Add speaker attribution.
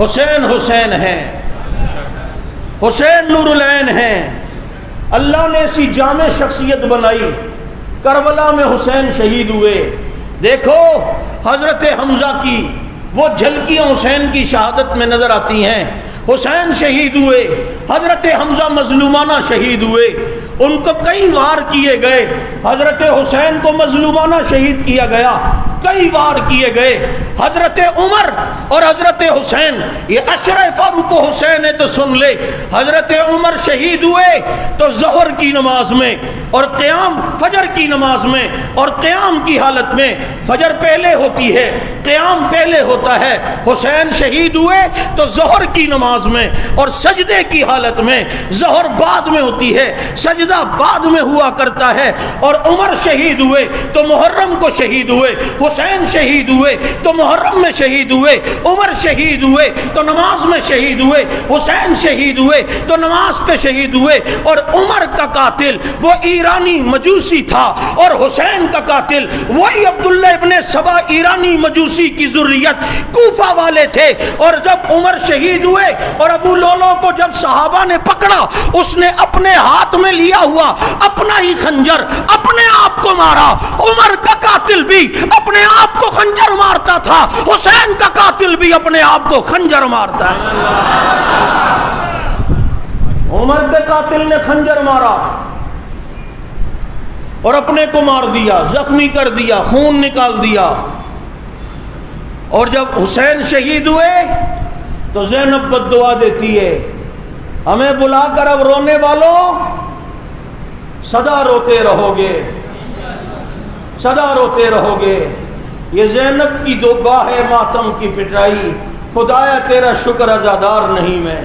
Speaker 1: حسین حسین ہیں، حسین نور العین ہیں۔ اللہ نے ایسی جامع شخصیت بنائی، کربلا میں حسین شہید ہوئے۔ دیکھو حضرت حمزہ کی وہ جھلکیاں حسین کی شہادت میں نظر آتی ہیں۔ حسین شہید ہوئے، حضرت حمزہ مظلومانہ شہید ہوئے، ان کو کئی وار کیے گئے۔ حضرت حسین کو مظلومانہ شہید کیا گیا، کئی وار کیے گئے۔ حضرت عمر اور حضرت حسین، یہ عشرہ فاروق حسین ہے تو سن لے، حضرت عمر شہید ہوئے تو ظہر کی نماز میں اور قیام فجر کی نماز میں، اور قیام کی حالت میں فجر پہلے ہوتی ہے، قیام پہلے ہوتا ہے۔ حسین شہید ہوئے تو ظہر کی نماز میں اور سجدے کی حالت میں، ظہر بعد میں ہوتی ہے، سجدہ بعد میں ہوا کرتا ہے۔ اور عمر شہید ہوئے تو محرم کو شہید ہوئے، حسین شہید ہوئے تو محرم میں شہید ہوئے، عمر شہید ہوئے تو نماز میں شہید ہوئے، حسین شہید ہوئے تو نماز پہ شہید ہوئے۔ اور عمر کا قاتل وہ ایرانی مجوسی تھا، اور حسین کا قاتل وہی عبداللہ ابن سبا ایرانی مجوسی کی ذریت کوفہ والے تھے۔ اور جب عمر شہید ہوئے اور ابو لولو کو جب صحابہ نے پکڑا، اس نے اپنے ہاتھ میں لیا ہوا اپنا ہی خنجر اپنے آپ کو مارا۔ عمر کا قاتل بھی اپنے آپ کو خنجر مارتا تھا، حسین کا قاتل بھی اپنے آپ کو خنجر مارتا ہے۔ عمر کے قاتل نے خنجر مارا اور اپنے کو مار دیا، زخمی کر دیا، خون نکال دیا۔ اور جب حسین شہید ہوئے تو زینب بد دعا دیتی ہے، ہمیں بلا کر اب رونے والوں سدا روتے رہو گے، سدا روتے رہو گے۔ یہ زینب کی دعا ہے ماتم کی پٹائی، خدایا تیرا شکر ازادار نہیں میں۔